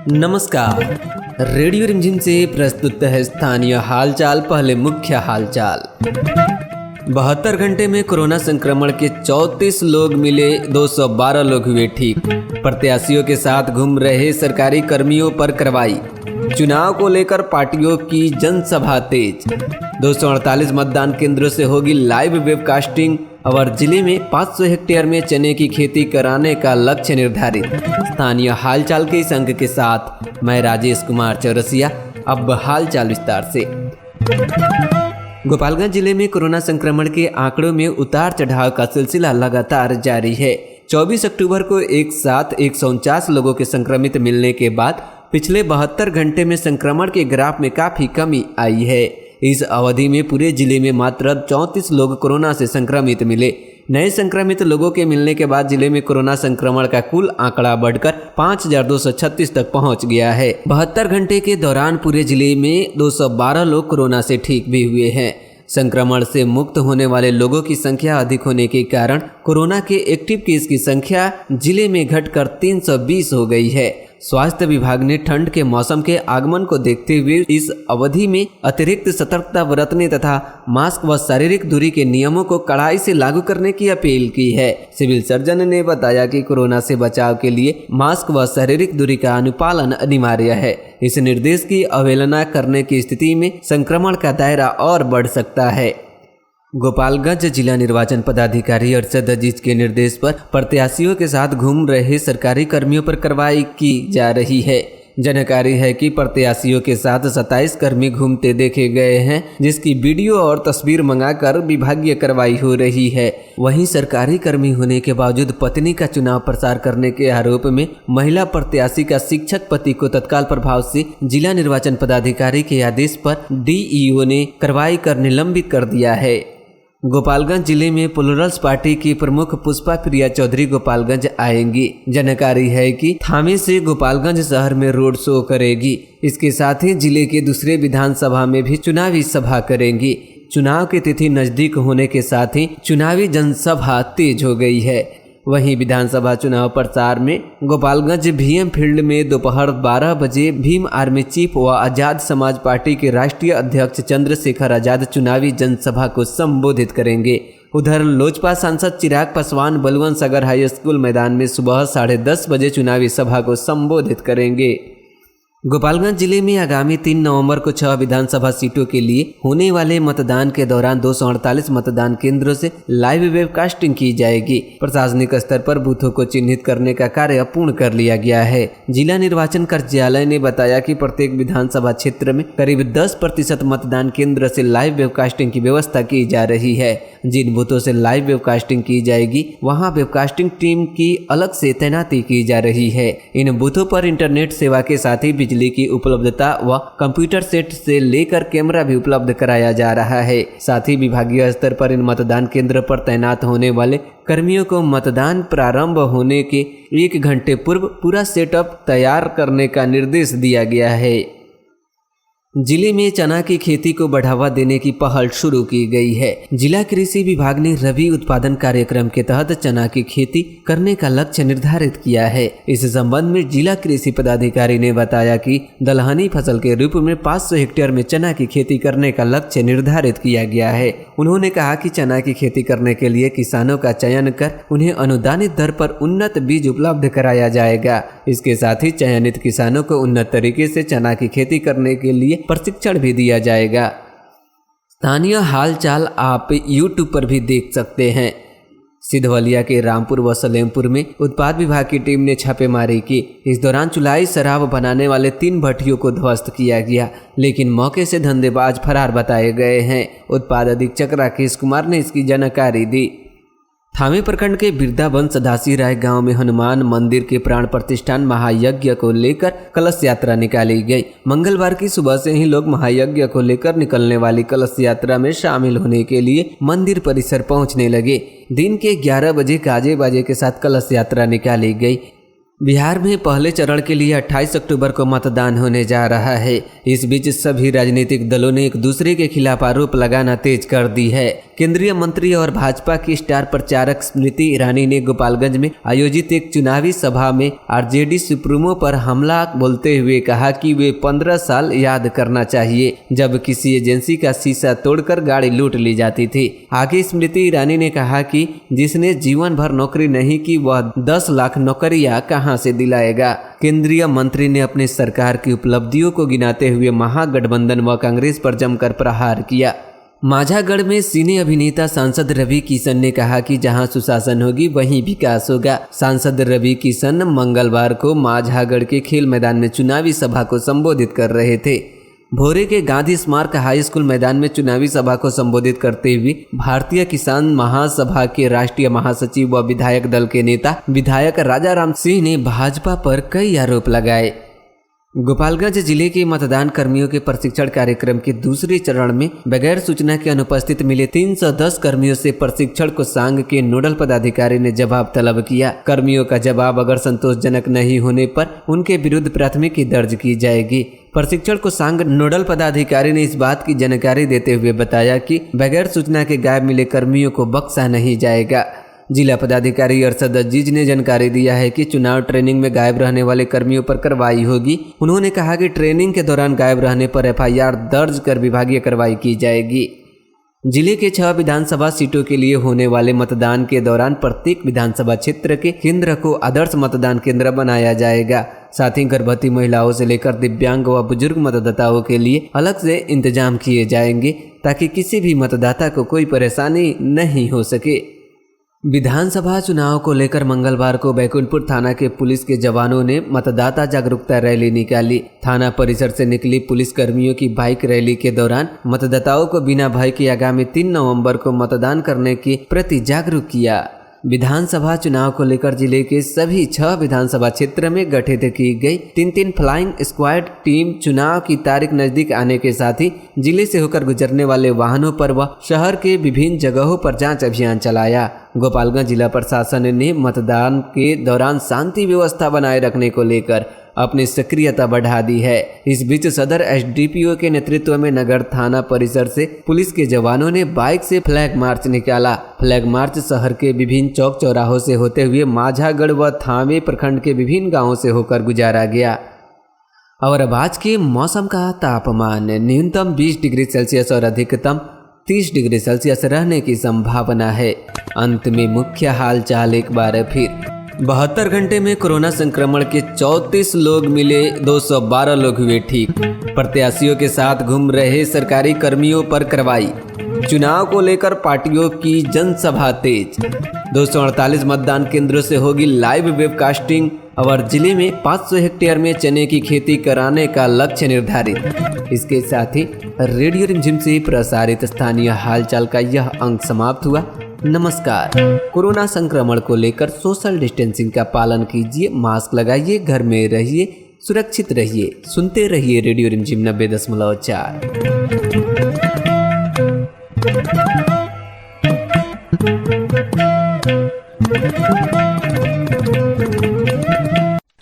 नमस्कार, रेडियो रिमझिम से प्रस्तुत है स्थानीय हालचाल। पहले मुख्य हालचाल। 72 घंटे में कोरोना संक्रमण के 34 लोग मिले, 212 लोग हुए ठीक। प्रत्याशियों के साथ घूम रहे सरकारी कर्मियों पर कार्रवाई। चुनाव को लेकर पार्टियों की जनसभा तेज। 248 मतदान केंद्रों से होगी लाइव वेबकास्टिंग। और जिले में 500 हेक्टेयर में चने की खेती कराने का लक्ष्य निर्धारित। स्थानीय हालचाल के इस अंक के साथ मैं राजेश कुमार चौरसिया। अब हालचाल विस्तार से। गोपालगंज जिले में कोरोना संक्रमण के आंकड़ों में उतार चढ़ाव का सिलसिला लगातार जारी है। 24 अक्टूबर को एक साथ 149 लोगों के संक्रमित मिलने के बाद पिछले 72 घंटे में संक्रमण के ग्राफ में काफी कमी आई है। इस अवधि में पूरे जिले में मात्र 34 लोग कोरोना से संक्रमित मिले। नए संक्रमित लोगों के मिलने के बाद जिले में कोरोना संक्रमण का कुल आंकड़ा बढ़कर 5236 तक पहुंच गया है। 72 घंटे के दौरान पूरे जिले में 212 लोग कोरोना से ठीक भी हुए हैं। संक्रमण से मुक्त होने वाले लोगों की संख्या अधिक होने के कारण कोरोना के एक्टिव केस की संख्या जिले में घटकर 320 हो गई है। स्वास्थ्य विभाग ने ठंड के मौसम के आगमन को देखते हुए इस अवधि में अतिरिक्त सतर्कता बरतने तथा मास्क व शारीरिक दूरी के नियमों को कड़ाई से लागू करने की अपील की है। सिविल सर्जन ने बताया कि कोरोना से बचाव के लिए मास्क व शारीरिक दूरी का अनुपालन अनिवार्य है। इस निर्देश की अवहेलना करने की स्थिति में संक्रमण का दायरा और बढ़ सकता है। गोपालगंज जिला निर्वाचन पदाधिकारी अरशद अजीज के निर्देश पर प्रत्याशियों के साथ घूम रहे सरकारी कर्मियों पर कार्रवाई की जा रही है। जानकारी है कि प्रत्याशियों के साथ 27 कर्मी घूमते देखे गए हैं, जिसकी वीडियो और तस्वीर मंगाकर विभागीय कार्रवाई हो रही है। वहीं सरकारी कर्मी होने के बावजूद पत्नी का चुनाव प्रचार करने के आरोप में महिला प्रत्याशी का शिक्षक पति को तत्काल प्रभाव से जिला निर्वाचन पदाधिकारी के आदेश पर डीईओ ने कार्रवाई कर निलंबित कर दिया है। गोपालगंज जिले में प्लूरल्स पार्टी की प्रमुख पुष्पा प्रिया चौधरी गोपालगंज आएंगी। जानकारी है कि थामे से गोपालगंज शहर में रोड शो करेगी। इसके साथ ही जिले के दूसरे विधानसभा में भी चुनावी सभा करेंगी। चुनाव की तिथि नजदीक होने के साथ ही चुनावी जनसभा तेज हो गई है। वहीं विधानसभा चुनाव प्रचार में गोपालगंज भीएम फील्ड में दोपहर 12 बजे भीम आर्मी चीफ व आजाद समाज पार्टी के राष्ट्रीय अध्यक्ष चंद्रशेखर आजाद चुनावी जनसभा को संबोधित करेंगे। उधर लोजपा सांसद चिराग पासवान बलवंत सागर हाई स्कूल मैदान में सुबह 10:30 बजे चुनावी सभा को संबोधित करेंगे। गोपालगंज जिले में आगामी 3 नवंबर को 6 विधानसभा सीटों के लिए होने वाले मतदान के दौरान 248 मतदान केंद्रों से लाइव वेबकास्टिंग की जाएगी। प्रशासनिक स्तर पर बूथों को चिन्हित करने का कार्य पूर्ण कर लिया गया है। जिला निर्वाचन कार्यालय ने बताया कि प्रत्येक विधानसभा क्षेत्र में करीब 10% मतदान केंद्र से लाइव वेबकास्टिंग की व्यवस्था की जा रही है। जिन बूथों से लाइव वेबकास्टिंग की जाएगी वहां वेबकास्टिंग टीम की अलग से तैनाती की जा रही है। इन बूथों पर इंटरनेट सेवा के साथ ही बिजली की उपलब्धता व कंप्यूटर सेट से लेकर कैमरा भी उपलब्ध कराया जा रहा है। साथ ही विभागीय स्तर पर इन मतदान केंद्र पर तैनात होने वाले कर्मियों को मतदान प्रारंभ होने के 1 घंटे पूर्व पूरा सेटअप तैयार करने का निर्देश दिया गया है। जिले में चना की खेती को बढ़ावा देने की पहल शुरू की गई है। जिला कृषि विभाग ने रबी उत्पादन कार्यक्रम के तहत चना की खेती करने का लक्ष्य निर्धारित किया है। इस संबंध में जिला कृषि पदाधिकारी ने बताया कि दलहनी फसल के रूप में 500 हेक्टेयर में चना की खेती करने का लक्ष्य निर्धारित किया गया है। उन्होंने कहा कि चना की खेती करने के लिए किसानों का चयन कर उन्हें अनुदानित दर पर उन्नत बीज उपलब्ध कराया जाएगा। इसके साथ ही चयनित किसानों को उन्नत तरीके से चना की खेती करने के लिए प्रशिक्षण भी दिया जाएगा। स्थानीय हालचाल आप YouTube पर भी देख सकते हैं। सिधवलिया के रामपुर व सलेमपुर में उत्पाद विभाग की टीम ने छापेमारी की। इस दौरान चुलाई शराब बनाने वाले 3 भट्टियों को ध्वस्त किया गया, लेकिन मौके से धंधेबाज फरार बताए गए हैं। उत्पाद अधीक्षक राकेश कुमार ने इसकी जानकारी दी। थामे प्रखंड के बिरदाबंद सदासी राय गांव में हनुमान मंदिर के प्राण प्रतिष्ठान महायज्ञ को लेकर कलश यात्रा निकाली गई। मंगलवार की सुबह से ही लोग महायज्ञ को लेकर निकलने वाली कलश यात्रा में शामिल होने के लिए मंदिर परिसर पहुंचने लगे। दिन के 11 बजे गाजे बाजे के साथ कलश यात्रा निकाली गई। बिहार में पहले चरण के लिए 28 अक्टूबर को मतदान होने जा रहा है। इस बीच सभी राजनीतिक दलों ने एक दूसरे के खिलाफ आरोप लगाना तेज कर दी है। केंद्रीय मंत्री और भाजपा की स्टार प्रचारक स्मृति ईरानी ने गोपालगंज में आयोजित एक चुनावी सभा में आरजेडी सुप्रीमो पर हमला बोलते हुए कहा कि वे 15 साल याद करना चाहिए जब किसी एजेंसी का शीशा तोड़कर गाड़ी लूट ली जाती थी। आगे स्मृति ईरानी ने कहा कि जिसने जीवन भर नौकरी नहीं की वह 10 लाख नौकरियां कहां से दिलाएगा। केंद्रीय मंत्री ने अपनी सरकार की उपलब्धियों को गिनाते हुए महागठबंधन व कांग्रेस पर जमकर प्रहार किया। माझागढ़ में सिने अभिनेता सांसद रवि किशन ने कहा कि जहां सुशासन होगी वहीं विकास होगा। सांसद रवि किशन मंगलवार को माझागढ़ के खेल मैदान में चुनावी सभा को संबोधित कर रहे थे। भोरे के गांधी स्मारक हाई स्कूल मैदान में चुनावी सभा को संबोधित करते हुए भारतीय किसान महासभा के राष्ट्रीय महासचिव व विधायक दल के नेता विधायक राजाराम सिंह ने भाजपा पर कई आरोप लगाए। गोपालगंज जिले के मतदान कर्मियों के प्रशिक्षण कार्यक्रम के दूसरे चरण में बगैर सूचना के अनुपस्थित मिले 310 कर्मियों से प्रशिक्षण को संघ के नोडल पदाधिकारी ने जवाब तलब किया। कर्मियों का जवाब अगर संतोषजनक नहीं होने पर उनके विरुद्ध प्राथमिकी दर्ज की जाएगी। प्रशिक्षण को संघ नोडल पदाधिकारी ने इस बात की जानकारी देते हुए बताया कि बगैर सूचना के गायब मिले कर्मियों को बख्शा नहीं जाएगा। जिला पदाधिकारी अरशद अजीज ने जानकारी दिया है कि चुनाव ट्रेनिंग में गायब रहने वाले कर्मियों पर कार्रवाई होगी। उन्होंने कहा कि ट्रेनिंग के दौरान गायब रहने पर एफआईआर दर्ज कर विभागीय कार्रवाई की जाएगी। जिले के 6 विधानसभा सीटों के लिए होने वाले मतदान के दौरान प्रत्येक विधानसभा क्षेत्र के केंद्र को आदर्श मतदान केंद्र बनाया जाएगा। साथ ही गर्भवती महिलाओं से लेकर दिव्यांग व बुजुर्ग मतदाताओं के लिए अलग से इंतजाम किए जाएंगे ताकि किसी भी मतदाता को कोई परेशानी नहीं हो सके। विधानसभा चुनाव को लेकर मंगलवार को बैकुंठपुर थाना के पुलिस के जवानों ने मतदाता जागरूकता रैली निकाली। थाना परिसर से निकली पुलिस कर्मियों की बाइक रैली के दौरान मतदाताओं को बिना भय के आगामी 3 नवंबर को मतदान करने के प्रति जागरूक किया। विधानसभा चुनाव को लेकर जिले के सभी 6 विधानसभा क्षेत्र में गठित की गई 3-3 फ्लाइंग स्क्वाड टीम चुनाव की तारीख नजदीक आने के साथ ही जिले से होकर गुजरने वाले वाहनों पर व शहर के विभिन्न जगहों पर जांच अभियान चलाया। गोपालगंज जिला प्रशासन ने मतदान के दौरान शांति व्यवस्था बनाए रखने को लेकर अपनी सक्रियता बढ़ा दी है। इस बीच सदर एसडीपीओ के नेतृत्व में नगर थाना परिसर से पुलिस के जवानों ने बाइक से फ्लैग मार्च निकाला। फ्लैग मार्च शहर के विभिन्न चौक चौराहों से होते हुए माझागढ़ व थामे प्रखंड के विभिन्न गांवों से होकर गुजारा गया। और अब आज के मौसम का तापमान न्यूनतम 20 डिग्री सेल्सियस और अधिकतम 30 डिग्री सेल्सियस रहने की संभावना है। अंत में मुख्य हालचाल एक बार फिर। 72 घंटे में कोरोना संक्रमण के 34 लोग मिले, 212 लोग हुए ठीक। प्रत्याशियों के साथ घूम रहे सरकारी कर्मियों पर कार्रवाई। चुनाव को लेकर पार्टियों की जनसभा तेज। 248 मतदान केंद्रों से होगी लाइव वेबकास्टिंग और जिले में 500 हेक्टेयर में चने की खेती कराने का लक्ष्य निर्धारित। इसके साथ ही रेडियो रिमझिम से प्रसारित स्थानीय हालचाल का यह अंक समाप्त हुआ। नमस्कार। कोरोना संक्रमण को लेकर सोशल डिस्टेंसिंग का पालन कीजिए, मास्क लगाइए, घर में रहिए, सुरक्षित रहिए। सुनते रहिए रेडियो रिमझिम 90.4।